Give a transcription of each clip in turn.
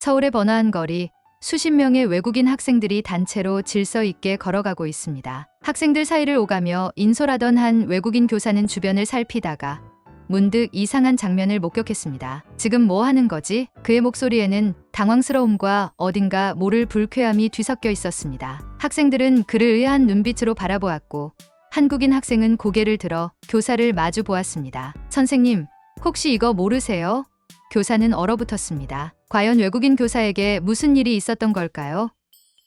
서울의 번화한 거리, 수십 명의 외국인 학생들이 단체로 질서 있게 걸어가고 있습니다. 학생들 사이를 오가며 인솔하던 한 외국인 교사는 주변을 살피다가 문득 이상한 장면을 목격했습니다. 지금 뭐 하는 거지? 그의 목소리에는 당황스러움과 어딘가 모를 불쾌함이 뒤섞여 있었습니다. 학생들은 그를 의아한 눈빛으로 바라보았고 한국인 학생은 고개를 들어 교사를 마주 보았습니다. 선생님, 혹시 이거 모르세요? 교사는 얼어붙었습니다. 과연 외국인 교사에게 무슨 일이 있었던 걸까요?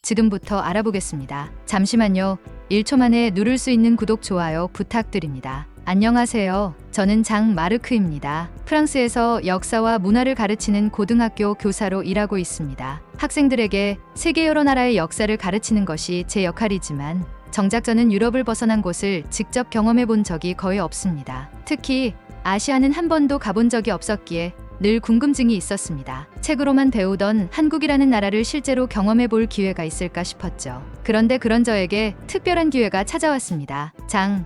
지금부터 알아보겠습니다. 잠시만요. 1초 만에 누를 수 있는 구독, 좋아요 부탁드립니다. 안녕하세요. 저는 장 마르크입니다. 프랑스에서 역사와 문화를 가르치는 고등학교 교사로 일하고 있습니다. 학생들에게 세계 여러 나라의 역사를 가르치는 것이 제 역할이지만 정작 저는 유럽을 벗어난 곳을 직접 경험해 본 적이 거의 없습니다. 특히 아시아는 한 번도 가본 적이 없었기에 늘 궁금증이 있었습니다. 책으로만 배우던 한국이라는 나라를 실제로 경험해 볼 기회가 있을까 싶었죠. 그런데 그런 저에게 특별한 기회가 찾아왔습니다. 장,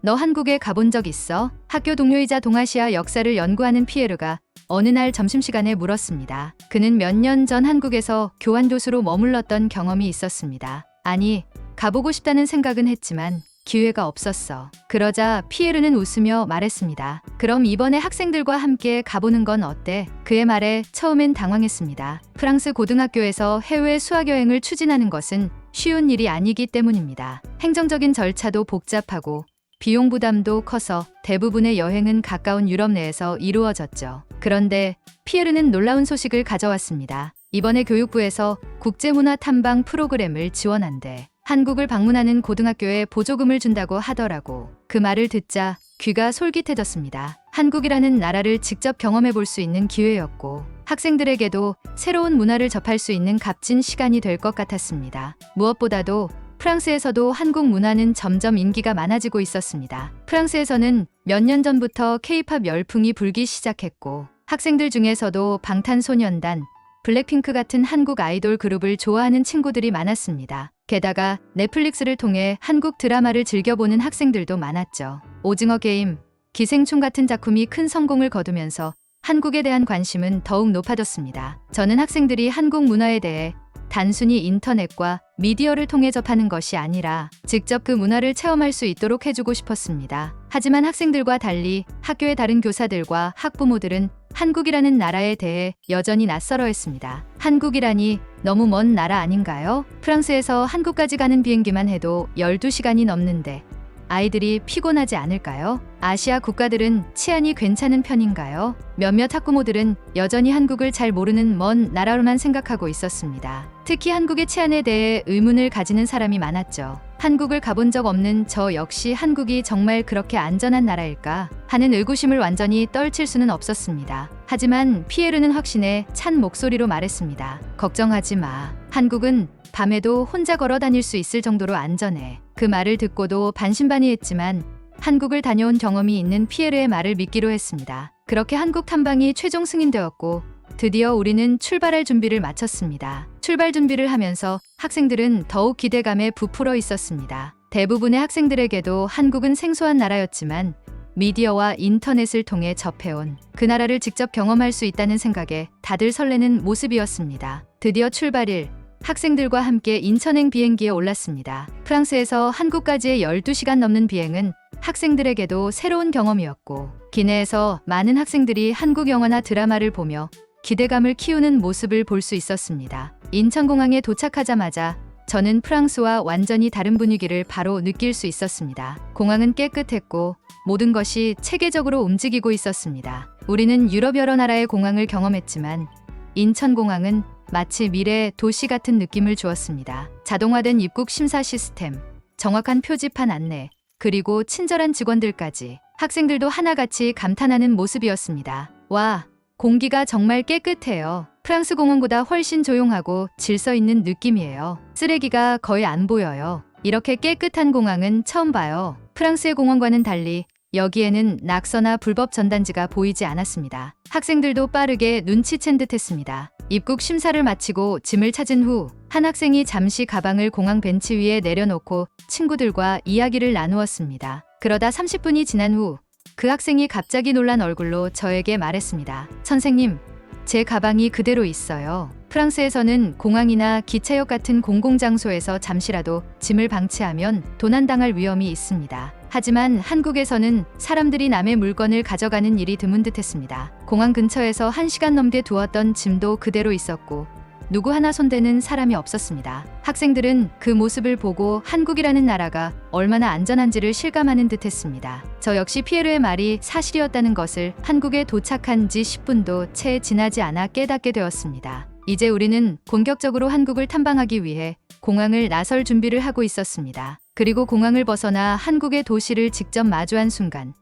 너 한국에 가본 적 있어? 학교 동료이자 동아시아 역사를 연구하는 피에르가 어느 날 점심시간에 물었습니다. 그는 몇 년 전 한국에서 교환 교수로 머물렀던 경험이 있었습니다. 아니, 가보고 싶다는 생각은 했지만 기회가 없었어. 그러자 피에르는 웃으며 말했습니다. 그럼 이번에 학생들과 함께 가보는 건 어때? 그의 말에 처음엔 당황했습니다. 프랑스 고등학교에서 해외 수학여행을 추진하는 것은 쉬운 일이 아니기 때문입니다. 행정적인 절차도 복잡하고 비용 부담도 커서 대부분의 여행은 가까운 유럽 내에서 이루어졌죠. 그런데 피에르는 놀라운 소식을 가져왔습니다. 이번에 교육부에서 국제문화 탐방 프로그램을 지원한대. 한국을 방문하는 고등학교에 보조금을 준다고 하더라고. 그 말을 듣자 귀가 솔깃해졌습니다. 한국이라는 나라를 직접 경험해 볼 수 있는 기회였고 학생들에게도 새로운 문화를 접할 수 있는 값진 시간이 될 것 같았습니다. 무엇보다도 프랑스에서도 한국 문화는 점점 인기가 많아지고 있었습니다. 프랑스에서는 몇 년 전부터 K-팝 열풍이 불기 시작했고 학생들 중에서도 방탄소년단, 블랙핑크 같은 한국 아이돌 그룹을 좋아하는 친구들이 많았습니다. 게다가 넷플릭스를 통해 한국 드라마를 즐겨보는 학생들도 많았죠. 오징어 게임, 기생충 같은 작품이 큰 성공을 거두면서 한국에 대한 관심은 더욱 높아졌습니다. 저는 학생들이 한국 문화에 대해 단순히 인터넷과 미디어를 통해 접하는 것이 아니라 직접 그 문화를 체험할 수 있도록 해주고 싶었습니다. 하지만 학생들과 달리 학교의 다른 교사들과 학부모들은 한국이라는 나라에 대해 여전히 낯설어했습니다. 한국이라니 너무 먼 나라 아닌가요? 프랑스에서 한국까지 가는 비행기만 해도 12시간이 넘는데 아이들이 피곤하지 않을까요? 아시아 국가들은 치안이 괜찮은 편인가요? 몇몇 학부모들은 여전히 한국을 잘 모르는 먼 나라로만 생각하고 있었습니다. 특히 한국의 치안에 대해 의문을 가지는 사람이 많았죠. 한국을 가본 적 없는 저 역시 한국이 정말 그렇게 안전한 나라일까 하는 의구심을 완전히 떨칠 수는 없었습니다. 하지만 피에르는 확신에 찬 목소리로 말했습니다. 걱정하지 마. 한국은 밤에도 혼자 걸어 다닐 수 있을 정도로 안전해. 그 말을 듣고도 반신반의했지만 한국을 다녀온 경험이 있는 피에르의 말을 믿기로 했습니다. 그렇게 한국 탐방이 최종 승인되었고 드디어 우리는 출발할 준비를 마쳤습니다. 출발 준비를 하면서 학생들은 더욱 기대감에 부풀어 있었습니다. 대부분의 학생들에게도 한국은 생소한 나라였지만 미디어와 인터넷을 통해 접해온 그 나라를 직접 경험할 수 있다는 생각에 다들 설레는 모습이었습니다. 드디어 출발일, 학생들과 함께 인천행 비행기에 올랐습니다. 프랑스에서 한국까지의 12시간 넘는 비행은 학생들에게도 새로운 경험이었고 기내에서 많은 학생들이 한국 영화나 드라마를 보며 기대감을 키우는 모습을 볼 수 있었습니다. 인천공항에 도착하자마자 저는 프랑스와 완전히 다른 분위기를 바로 느낄 수 있었습니다. 공항은 깨끗했고 모든 것이 체계적으로 움직이고 있었습니다. 우리는 유럽 여러 나라의 공항을 경험했지만 인천공항은 마치 미래의 도시 같은 느낌을 주었습니다. 자동화된 입국 심사 시스템, 정확한 표지판 안내, 그리고 친절한 직원들까지 학생들도 하나같이 감탄하는 모습이었습니다. 와, 공기가 정말 깨끗해요. 프랑스 공항보다 훨씬 조용하고 질서 있는 느낌이에요. 쓰레기가 거의 안 보여요. 이렇게 깨끗한 공항은 처음 봐요. 프랑스의 공항과는 달리 여기에는 낙서나 불법 전단지가 보이지 않았습니다. 학생들도 빠르게 눈치챈 듯했습니다. 입국 심사를 마치고 짐을 찾은 후 한 학생이 잠시 가방을 공항 벤치 위에 내려놓고 친구들과 이야기를 나누었습니다. 그러다 30분이 지난 후 그 학생이 갑자기 놀란 얼굴로 저에게 말했습니다. 선생님, 제 가방이 그대로 있어요. 프랑스에서는 공항이나 기차역 같은 공공장소에서 잠시라도 짐을 방치하면 도난당할 위험이 있습니다. 하지만 한국에서는 사람들이 남의 물건을 가져가는 일이 드문 듯했습니다. 공항 근처에서 1시간 넘게 두었던 짐도 그대로 있었고 누구 하나 손대는 사람이 없었습니다. 학생들은 그 모습을 보고 한국이라는 나라가 얼마나 안전한지를 실감하는 듯했습니다. 저 역시 피에르의 말이 사실이었다는 것을 한국에 도착한 지 10분도 채 지나지 않아 깨닫게 되었습니다. 이제 우리는 본격적으로 한국을 탐방하기 위해 공항을 나설 준비를 하고 있었습니다. 그리고 공항을 벗어나 한국의 도시를 직접 마주한 순간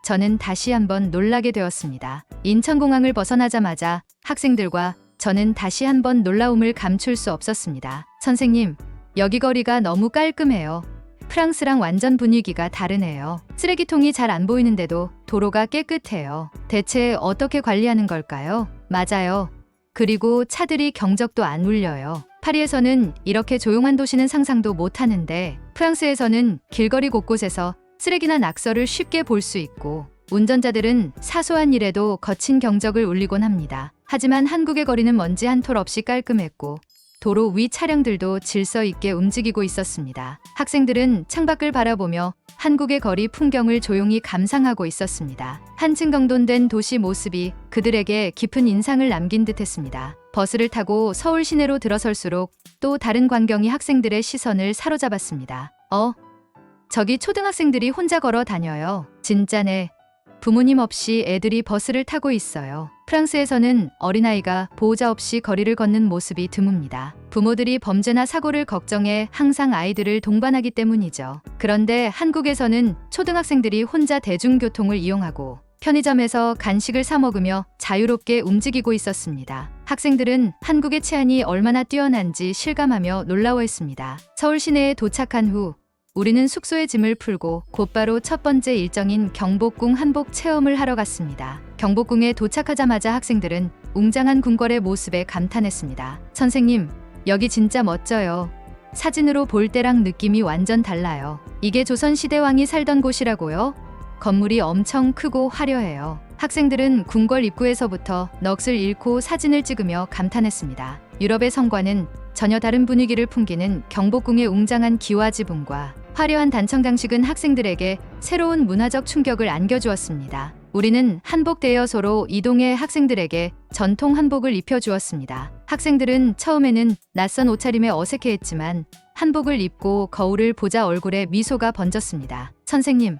저는 다시 한번 놀라게 되었습니다. 인천공항을 벗어나자마자 학생들과 저는 다시 한번 놀라움을 감출 수 없었습니다. 선생님, 여기 거리가 너무 깔끔해요. 프랑스랑 완전 분위기가 다르네요. 쓰레기통이 잘 안 보이는데도 도로가 깨끗해요. 대체 어떻게 관리하는 걸까요? 맞아요. 그리고 차들이 경적도 안 울려요. 파리에서는 이렇게 조용한 도시는 상상도 못 하는데 프랑스에서는 길거리 곳곳에서 쓰레기나 낙서를 쉽게 볼 수 있고 운전자들은 사소한 일에도 거친 경적을 울리곤 합니다. 하지만 한국의 거리는 먼지 한 톨 없이 깔끔했고 도로 위 차량들도 질서 있게 움직이고 있었습니다. 학생들은 창밖을 바라보며 한국의 거리 풍경을 조용히 감상하고 있었습니다. 한층 정돈된 도시 모습이 그들에게 깊은 인상을 남긴 듯했습니다. 버스를 타고 서울 시내로 들어설수록 또 다른 광경이 학생들의 시선을 사로잡았습니다. 저기 초등학생들이 혼자 걸어 다녀요. 진짜네. 부모님 없이 애들이 버스를 타고 있어요. 프랑스에서는 어린아이가 보호자 없이 거리를 걷는 모습이 드뭅니다. 부모들이 범죄나 사고를 걱정해 항상 아이들을 동반하기 때문이죠. 그런데 한국에서는 초등학생들이 혼자 대중교통을 이용하고 편의점에서 간식을 사 먹으며 자유롭게 움직이고 있었습니다. 학생들은 한국의 치안이 얼마나 뛰어난지 실감하며 놀라워했습니다. 서울 시내에 도착한 후 우리는 숙소에 짐을 풀고 곧바로 첫 번째 일정인 경복궁 한복 체험을 하러 갔습니다. 경복궁에 도착하자마자 학생들은 웅장한 궁궐의 모습에 감탄했습니다. 선생님, 여기 진짜 멋져요. 사진으로 볼 때랑 느낌이 완전 달라요. 이게 조선시대 왕이 살던 곳이라고요? 건물이 엄청 크고 화려해요. 학생들은 궁궐 입구에서부터 넋을 잃고 사진을 찍으며 감탄했습니다. 유럽의 성과는 전혀 다른 분위기를 풍기는 경복궁의 웅장한 기와 지붕과 화려한 단청 장식은 학생들에게 새로운 문화적 충격을 안겨주었습니다. 우리는 한복 대여소로 이동해 학생들에게 전통 한복을 입혀주었습니다. 학생들은 처음에는 낯선 옷차림에 어색해했지만 한복을 입고 거울을 보자 얼굴에 미소가 번졌습니다. 선생님,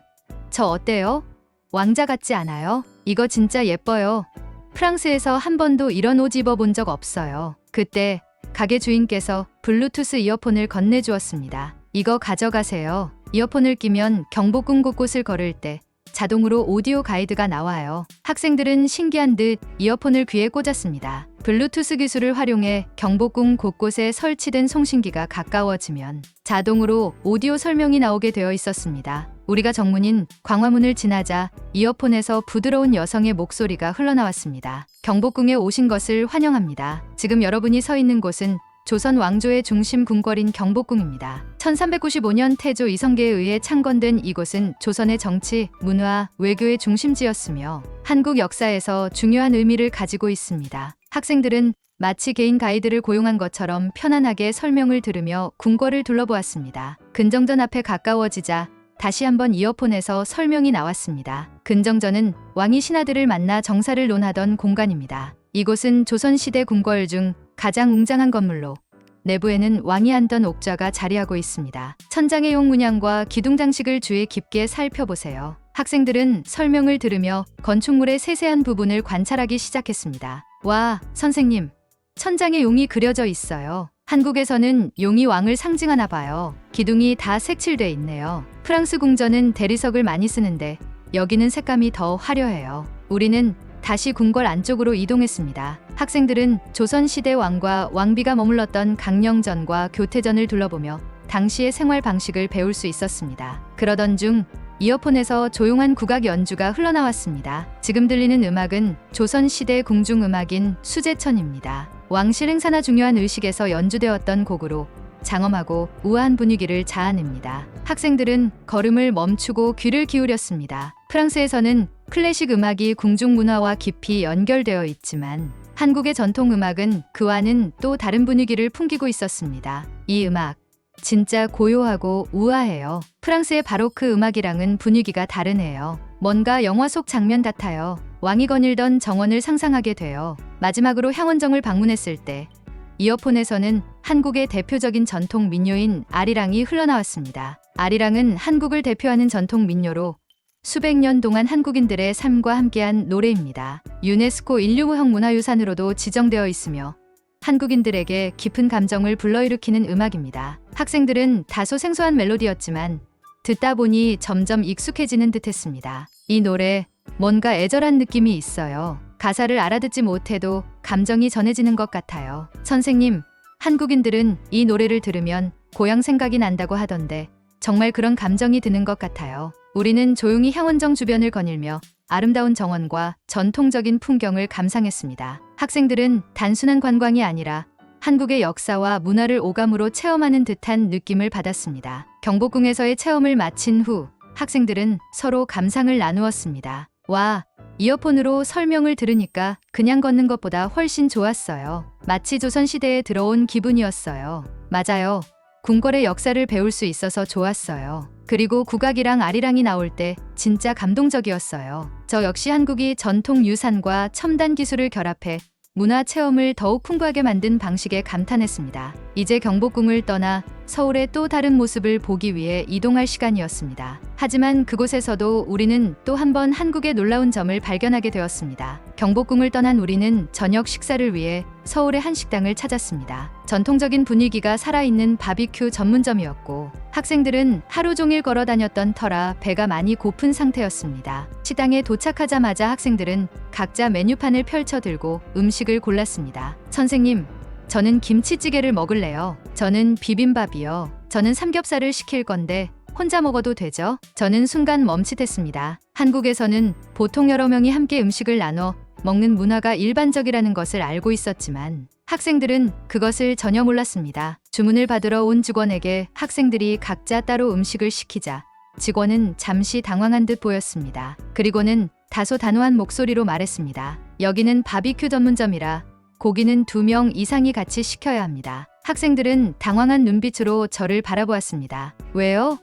저 어때요? 왕자 같지 않아요? 이거 진짜 예뻐요. 프랑스에서 한 번도 이런 옷 입어본 적 없어요. 그때 가게 주인께서 블루투스 이어폰을 건네주었습니다. 이거 가져가세요. 이어폰을 끼면 경복궁 곳곳을 걸을 때 자동으로 오디오 가이드가 나와요. 학생들은 신기한 듯 이어폰을 귀에 꽂았습니다. 블루투스 기술을 활용해 경복궁 곳곳에 설치된 송신기가 가까워지면 자동으로 오디오 설명이 나오게 되어 있었습니다. 우리가 정문인 광화문을 지나자 이어폰에서 부드러운 여성의 목소리가 흘러나왔습니다. 경복궁에 오신 것을 환영합니다. 지금 여러분이 서 있는 곳은 조선 왕조의 중심 궁궐인 경복궁입니다. 1395년 태조 이성계에 의해 창건된 이곳은 조선의 정치, 문화, 외교의 중심지였으며 한국 역사에서 중요한 의미를 가지고 있습니다. 학생들은 마치 개인 가이드를 고용한 것처럼 편안하게 설명을 들으며 궁궐을 둘러보았습니다. 근정전 앞에 가까워지자 다시 한번 이어폰에서 설명이 나왔습니다. 근정전은 왕이 신하들을 만나 정사를 논하던 공간입니다. 이곳은 조선시대 궁궐 중 가장 웅장한 건물로 내부에는 왕이 앉던 옥좌가 자리하고 있습니다. 천장의 용문양과 기둥 장식을 주의 깊게 살펴보세요. 학생들은 설명을 들으며 건축물의 세세한 부분을 관찰하기 시작했습니다. 와, 선생님, 천장에 용이 그려져 있어요. 한국에서는 용이 왕을 상징하나 봐요. 기둥이 다 색칠돼 있네요. 프랑스 궁전은 대리석을 많이 쓰는데 여기는 색감이 더 화려해요. 우리는 다시 궁궐 안쪽으로 이동했습니다. 학생들은 조선시대 왕과 왕비가 머물렀던 강령전과 교태전을 둘러보며 당시의 생활 방식을 배울 수 있었습니다. 그러던 중 이어폰에서 조용한 국악 연주가 흘러나왔습니다. 지금 들리는 음악은 조선시대 궁중음악인 수제천입니다. 왕실 행사나 중요한 의식에서 연주되었던 곡으로 장엄하고 우아한 분위기를 자아냅니다. 학생들은 걸음을 멈추고 귀를 기울였습니다. 프랑스에서는 클래식 음악이 궁중 문화와 깊이 연결되어 있지만 한국의 전통 음악은 그와는 또 다른 분위기를 풍기고 있었습니다. 이 음악 진짜 고요하고 우아해요. 프랑스의 바로크 음악이랑은 분위기가 다르네요. 뭔가 영화 속 장면 같아요. 왕이 거닐던 정원을 상상하게 돼요. 마지막으로 향원정을 방문했을 때 이어폰에서는 한국의 대표적인 전통 민요인 아리랑이 흘러나왔습니다. 아리랑은 한국을 대표하는 전통 민요로 수백 년 동안 한국인들의 삶과 함께한 노래입니다. 유네스코 인류무형 문화유산으로도 지정되어 있으며 한국인들에게 깊은 감정을 불러일으키는 음악입니다. 학생들은 다소 생소한 멜로디였지만 듣다 보니 점점 익숙해지는 듯했습니다. 이 노래 뭔가 애절한 느낌이 있어요. 가사를 알아듣지 못해도 감정이 전해지는 것 같아요. 선생님, 한국인들은 이 노래를 들으면 고향 생각이 난다고 하던데 정말 그런 감정이 드는 것 같아요. 우리는 조용히 향원정 주변을 거닐며 아름다운 정원과 전통적인 풍경을 감상했습니다. 학생들은 단순한 관광이 아니라 한국의 역사와 문화를 오감으로 체험하는 듯한 느낌을 받았습니다. 경복궁에서의 체험을 마친 후 학생들은 서로 감상을 나누었습니다. 와, 이어폰으로 설명을 들으니까 그냥 걷는 것보다 훨씬 좋았어요. 마치 조선시대에 들어온 기분이었어요. 맞아요. 궁궐의 역사를 배울 수 있어서 좋았어요. 그리고 국악이랑 아리랑이 나올 때 진짜 감동적이었어요. 저 역시 한국이 전통 유산과 첨단 기술을 결합해 문화 체험을 더욱 풍부하게 만든 방식에 감탄했습니다. 이제 경복궁을 떠나 서울의 또 다른 모습을 보기 위해 이동할 시간이었습니다. 하지만 그곳에서도 우리는 또 한 번 한국의 놀라운 점을 발견하게 되었습니다. 경복궁을 떠난 우리는 저녁 식사를 위해 서울의 한 식당을 찾았습니다. 전통적인 분위기가 살아있는 바비큐 전문점이었고 학생들은 하루 종일 걸어 다녔던 터라 배가 많이 고픈 상태였습니다. 식당에 도착하자마자 학생들은 각자 메뉴판을 펼쳐 들고 음식을 골랐습니다. 선생님, 저는 김치찌개를 먹을래요. 저는 비빔밥이요. 저는 삼겹살을 시킬 건데 혼자 먹어도 되죠? 저는 순간 멈칫했습니다. 한국에서는 보통 여러 명이 함께 음식을 나눠 먹는 문화가 일반적이라는 것을 알고 있었지만 학생들은 그것을 전혀 몰랐습니다. 주문을 받으러 온 직원에게 학생들이 각자 따로 음식을 시키자 직원은 잠시 당황한 듯 보였습니다. 그리고는 다소 단호한 목소리로 말했습니다. 여기는 바비큐 전문점이라 고기는 2명 이상이 같이 시켜야 합니다. 학생들은 당황한 눈빛으로 저를 바라보았습니다. 왜요?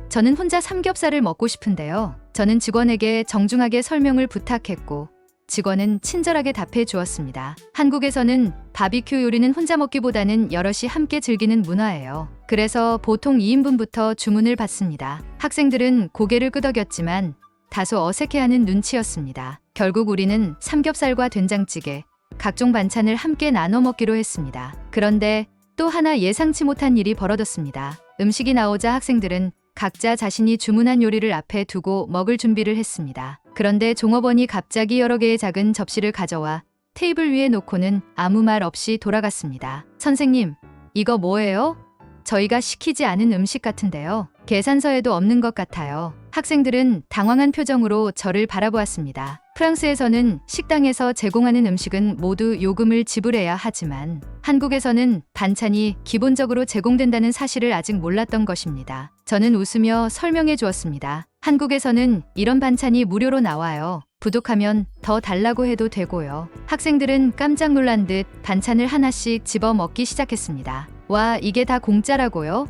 저는 혼자 삼겹살을 먹고 싶은데요. 저는 직원에게 정중하게 설명을 부탁했고 직원은 친절하게 답해 주었습니다. 한국에서는 바비큐 요리는 혼자 먹기보다는 여럿이 함께 즐기는 문화예요. 그래서 보통 2인분부터 주문을 받습니다. 학생들은 고개를 끄덕였지만 다소 어색해하는 눈치였습니다. 결국 우리는 삼겹살과 된장찌개, 각종 반찬을 함께 나눠 먹기로 했습니다. 그런데 또 하나 예상치 못한 일이 벌어졌습니다. 음식이 나오자 학생들은 각자 자신이 주문한 요리를 앞에 두고 먹을 준비를 했습니다. 그런데 종업원이 갑자기 여러 개의 작은 접시를 가져와 테이블 위에 놓고는 아무 말 없이 돌아갔습니다. 선생님, 이거 뭐예요? 저희가 시키지 않은 음식 같은데요. 계산서에도 없는 것 같아요. 학생들은 당황한 표정으로 저를 바라보았습니다. 프랑스에서는 식당에서 제공하는 음식은 모두 요금을 지불해야 하지만 한국에서는 반찬이 기본적으로 제공된다는 사실을 아직 몰랐던 것입니다. 저는 웃으며 설명해 주었습니다. 한국에서는 이런 반찬이 무료로 나와요. 부족하면 더 달라고 해도 되고요. 학생들은 깜짝 놀란 듯 반찬을 하나씩 집어 먹기 시작했습니다. 와, 이게 다 공짜라고요?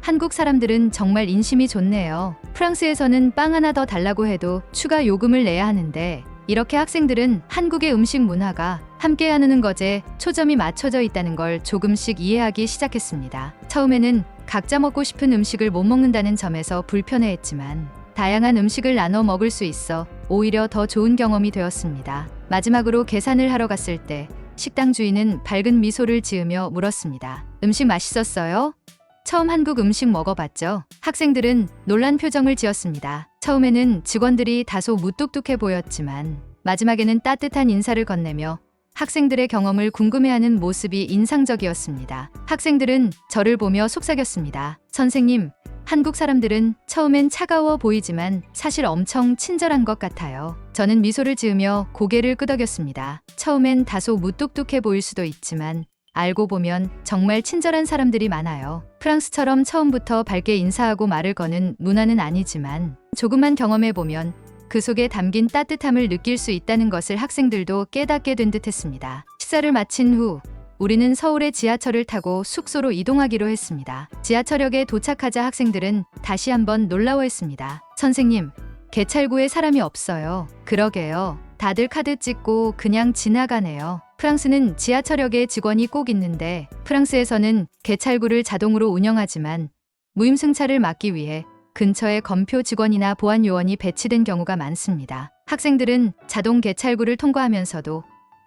한국 사람들은 정말 인심이 좋네요. 프랑스에서는 빵 하나 더 달라고 해도 추가 요금을 내야 하는데 이렇게 학생들은 한국의 음식 문화가 함께 나누는 것에 초점이 맞춰져 있다는 걸 조금씩 이해하기 시작했습니다. 처음에는 각자 먹고 싶은 음식을 못 먹는다는 점에서 불편해했지만 다양한 음식을 나눠 먹을 수 있어 오히려 더 좋은 경험이 되었습니다. 마지막으로 계산을 하러 갔을 때 식당 주인은 밝은 미소를 지으며 물었습니다. 음식 맛있었어요? 처음 한국 음식 먹어봤죠? 학생들은 놀란 표정을 지었습니다. 처음에는 직원들이 다소 무뚝뚝해 보였지만 마지막에는 따뜻한 인사를 건네며 학생들의 경험을 궁금해하는 모습이 인상적이었습니다. 학생들은 저를 보며 속삭였습니다. 선생님, 한국 사람들은 처음엔 차가워 보이지만 사실 엄청 친절한 것 같아요. 저는 미소를 지으며 고개를 끄덕였습니다. 처음엔 다소 무뚝뚝해 보일 수도 있지만 알고 보면 정말 친절한 사람들이 많아요. 프랑스처럼 처음부터 밝게 인사하고 말을 거는 문화는 아니지만 조금만 경험해보면 그 속에 담긴 따뜻함을 느낄 수 있다는 것을 학생들도 깨닫게 된 듯했습니다. 식사를 마친 후 우리는 서울의 지하철을 타고 숙소로 이동하기로 했습니다. 지하철역에 도착하자 학생들은 다시 한번 놀라워했습니다. 선생님, 개찰구에 사람이 없어요. 그러게요. 다들 카드 찍고 그냥 지나가네요. 프랑스는 지하철역에 직원이 꼭 있는데 프랑스에서는 개찰구를 자동으로 운영하지만 무임승차를 막기 위해 근처에 검표 직원이나 보안 요원이 배치된 경우가 많습니다. 학생들은 자동 개찰구를 통과하면서도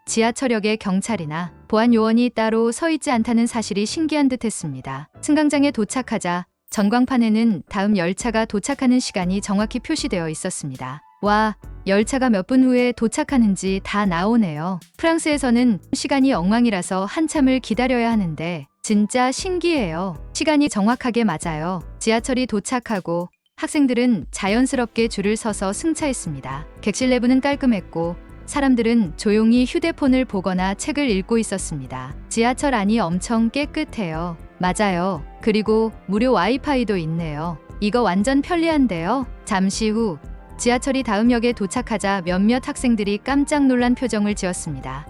지하철역에 경찰이나 보안 요원이 따로 서 있지 않다는 사실이 신기한 듯 했습니다. 승강장에 도착하자 전광판에는 다음 열차가 도착하는 시간이 정확히 표시되어 있었습니다. 와, 열차가 몇 분 후에 도착하는지 다 나오네요. 프랑스에서는 시간이 엉망이라서 한참을 기다려야 하는데 진짜 신기해요. 시간이 정확하게 맞아요. 지하철이 도착하고 학생들은 자연스럽게 줄을 서서 승차했습니다. 객실 내부는 깔끔했고 사람들은 조용히 휴대폰을 보거나 책을 읽고 있었습니다. 지하철 안이 엄청 깨끗해요. 맞아요. 그리고 무료 와이파이도 있네요. 이거 완전 편리한데요. 잠시 후 지하철이 다음 역에 도착하자 몇몇 학생들이 깜짝 놀란 표정을 지었습니다.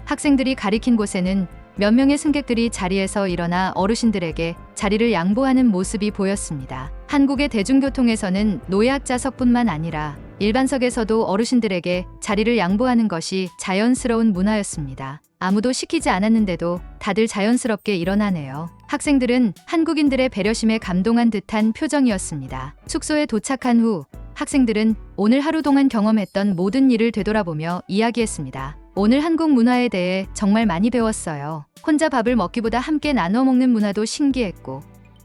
학생들이 가리킨 곳에는 몇 명의 승객들이 자리에서 일어나 어르신들에게 자리를 양보하는 모습이 보였습니다. 한국의 대중교통에서는 노약자석뿐만 아니라 일반석에서도 어르신들에게 자리를 양보하는 것이 자연스러운 문화였습니다. 아무도 시키지 않았는데도 다들 자연스럽게 일어나네요. 학생들은 한국인들의 배려심에 감동한 듯한 표정이었습니다. 숙소에 도착한 후 학생들은 오늘 하루 동안 경험했던 모든 일을 되돌아보며 이야기했습니다. 오늘 한국 문화에 대해 정말 많이 배웠어요. 혼자 밥을 먹기보다 함께 나눠 먹는 문화도 신기했고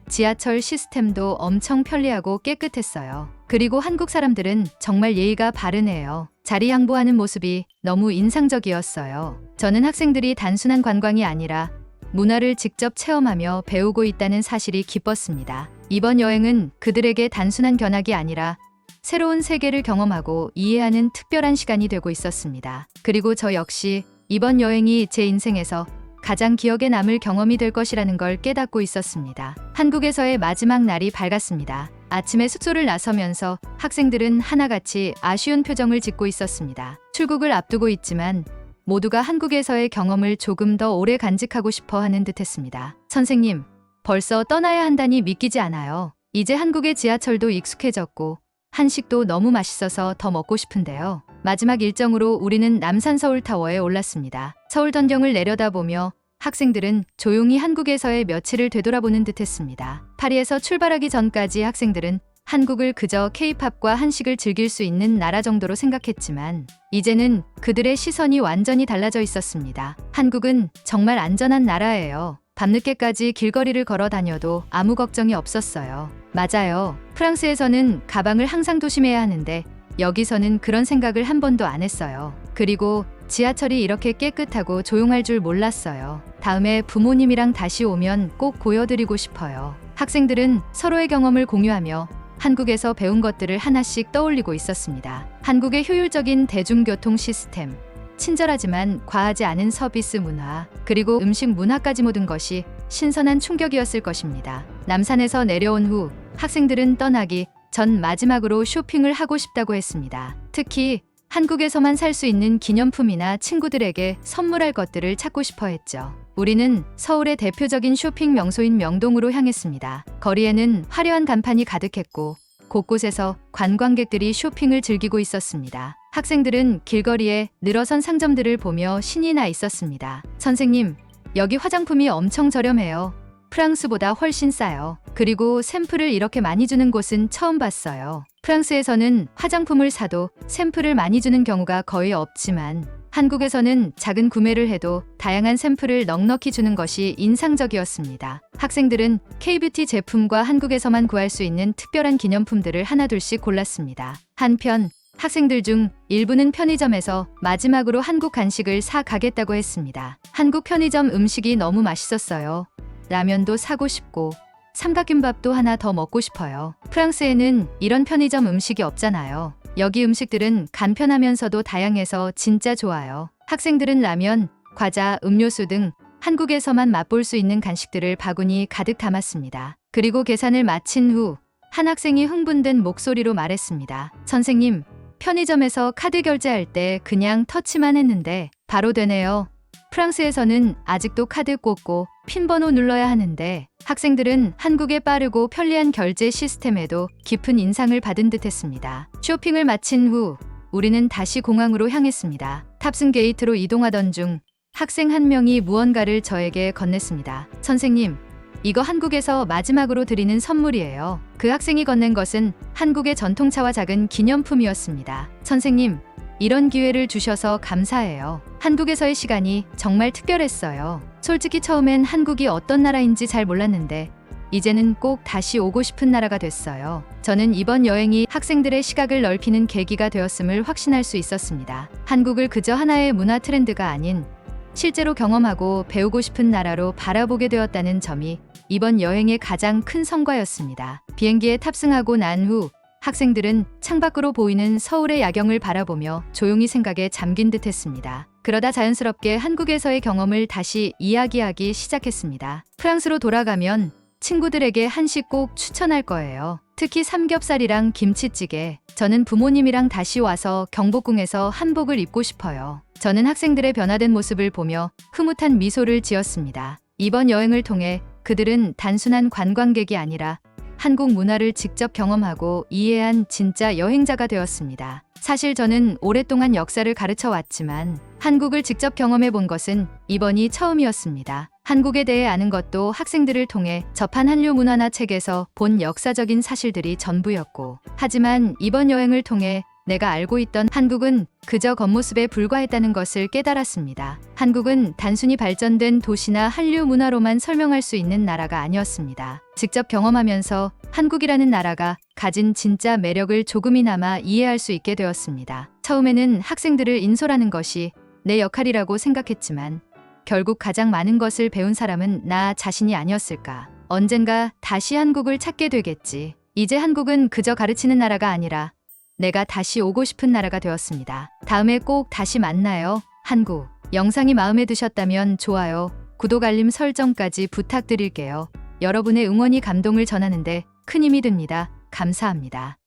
지하철 시스템도 엄청 편리하고 깨끗했어요. 그리고 한국 사람들은 정말 예의가 바르네요. 자리 양보하는 모습이 너무 인상적이었어요. 저는 학생들이 단순한 관광이 아니라 문화를 직접 체험하며 배우고 있다는 사실이 기뻤습니다. 이번 여행은 그들에게 단순한 견학이 아니라 새로운 세계를 경험하고 이해하는 특별한 시간이 되고 있었습니다. 그리고 저 역시 이번 여행이 제 인생에서 가장 기억에 남을 경험이 될 것이라는 걸 깨닫고 있었습니다. 한국에서의 마지막 날이 밝았습니다. 아침에 숙소를 나서면서 학생들은 하나같이 아쉬운 표정을 짓고 있었습니다. 출국을 앞두고 있지만 모두가 한국에서의 경험을 조금 더 오래 간직하고 싶어 하는 듯했습니다. 선생님, 벌써 떠나야 한다니 믿기지 않아요. 이제 한국의 지하철도 익숙해졌고 한식도 너무 맛있어서 더 먹고 싶은데요. 마지막 일정으로 우리는 남산 서울타워에 올랐습니다. 서울 전경을 내려다보며 학생들은 조용히 한국에서의 며칠을 되돌아보는 듯했습니다. 파리에서 출발하기 전까지 학생들은 한국을 그저 K-팝과 한식을 즐길 수 있는 나라 정도로 생각했지만 이제는 그들의 시선이 완전히 달라져 있었습니다. 한국은 정말 안전한 나라예요. 밤늦게까지 길거리를 걸어 다녀도 아무 걱정이 없었어요. 맞아요. 프랑스에서는 가방을 항상 조심해야 하는데 여기서는 그런 생각을 한 번도 안 했어요. 그리고 지하철이 이렇게 깨끗하고 조용할 줄 몰랐어요. 다음에 부모님이랑 다시 오면 꼭 보여드리고 싶어요. 학생들은 서로의 경험을 공유하며 한국에서 배운 것들을 하나씩 떠올리고 있었습니다. 한국의 효율적인 대중교통 시스템, 친절하지만 과하지 않은 서비스 문화, 그리고 음식 문화까지 모든 것이 신선한 충격이었을 것입니다. 남산에서 내려온 후 학생들은 떠나기 전 마지막으로 쇼핑을 하고 싶다고 했습니다. 특히 한국에서만 살 수 있는 기념품이나 친구들에게 선물할 것들을 찾고 싶어 했죠. 우리는 서울의 대표적인 쇼핑 명소인 명동으로 향했습니다. 거리에는 화려한 간판이 가득했고 곳곳에서 관광객들이 쇼핑을 즐기고 있었습니다. 학생들은 길거리에 늘어선 상점들을 보며 신이 나 있었습니다. 선생님, 여기 화장품이 엄청 저렴해요. 프랑스보다 훨씬 싸요. 그리고 샘플을 이렇게 많이 주는 곳은 처음 봤어요. 프랑스에서는 화장품을 사도 샘플을 많이 주는 경우가 거의 없지만 한국에서는 작은 구매를 해도 다양한 샘플을 넉넉히 주는 것이 인상적이었습니다. 학생들은 K-뷰티 제품과 한국에서만 구할 수 있는 특별한 기념품들을 하나둘씩 골랐습니다. 한편 학생들 중 일부는 편의점에서 마지막으로 한국 간식을 사 가겠다고 했습니다. 한국 편의점 음식이 너무 맛있었어요. 라면도 사고 싶고 삼각김밥도 하나 더 먹고 싶어요. 프랑스에는 이런 편의점 음식이 없잖아요. 여기 음식들은 간편하면서도 다양해서 진짜 좋아요. 학생들은 라면, 과자, 음료수 등 한국에서만 맛볼 수 있는 간식들을 바구니 가득 담았습니다. 그리고 계산을 마친 후 한 학생이 흥분된 목소리로 말했습니다. 선생님, 편의점에서 카드 결제할 때 그냥 터치만 했는데 바로 되네요. 프랑스에서는 아직도 카드 꽂고 핀 번호 눌러야 하는데 학생들은 한국의 빠르고 편리한 결제 시스템에도 깊은 인상을 받은 듯했습니다. 쇼핑을 마친 후 우리는 다시 공항으로 향했습니다. 탑승 게이트로 이동하던 중 학생 한 명이 무언가를 저에게 건넸습니다. 선생님, 이거 한국에서 마지막으로 드리는 선물이에요. 그 학생이 건넨 것은 한국의 전통차와 작은 기념품이었습니다. 선생님, 이런 기회를 주셔서 감사해요. 한국에서의 시간이 정말 특별했어요. 솔직히 처음엔 한국이 어떤 나라인지 잘 몰랐는데 이제는 꼭 다시 오고 싶은 나라가 됐어요. 저는 이번 여행이 학생들의 시각을 넓히는 계기가 되었음을 확신할 수 있었습니다. 한국을 그저 하나의 문화 트렌드가 아닌 실제로 경험하고 배우고 싶은 나라로 바라보게 되었다는 점이 이번 여행의 가장 큰 성과였습니다. 비행기에 탑승하고 난 후 학생들은 창밖으로 보이는 서울의 야경을 바라보며 조용히 생각에 잠긴 듯했습니다. 그러다 자연스럽게 한국에서의 경험을 다시 이야기하기 시작했습니다. 프랑스로 돌아가면 친구들에게 한식 꼭 추천할 거예요. 특히 삼겹살이랑 김치찌개. 저는 부모님이랑 다시 와서 경복궁에서 한복을 입고 싶어요. 저는 학생들의 변화된 모습을 보며 흐뭇한 미소를 지었습니다. 이번 여행을 통해 그들은 단순한 관광객이 아니라 한국 문화를 직접 경험하고 이해한 진짜 여행자가 되었습니다. 사실 저는 오랫동안 역사를 가르쳐 왔지만 한국을 직접 경험해 본 것은 이번이 처음이었습니다. 한국에 대해 아는 것도 학생들을 통해 접한 한류 문화나 책에서 본 역사적인 사실들이 전부였고, 하지만 이번 여행을 통해 내가 알고 있던 한국은 그저 겉모습에 불과했다는 것을 깨달았습니다. 한국은 단순히 발전된 도시나 한류 문화로만 설명할 수 있는 나라가 아니었습니다. 직접 경험하면서 한국이라는 나라가 가진 진짜 매력을 조금이나마 이해할 수 있게 되었습니다. 처음에는 학생들을 인솔하는 것이 내 역할이라고 생각했지만 결국 가장 많은 것을 배운 사람은 나 자신이 아니었을까. 언젠가 다시 한국을 찾게 되겠지. 이제 한국은 그저 가르치는 나라가 아니라 내가 다시 오고 싶은 나라가 되었습니다. 다음에 꼭 다시 만나요. 한국. 영상이 마음에 드셨다면 좋아요, 구독, 알림 설정까지 부탁드릴게요. 여러분의 응원이 감동을 전하는데 큰 힘이 됩니다. 감사합니다.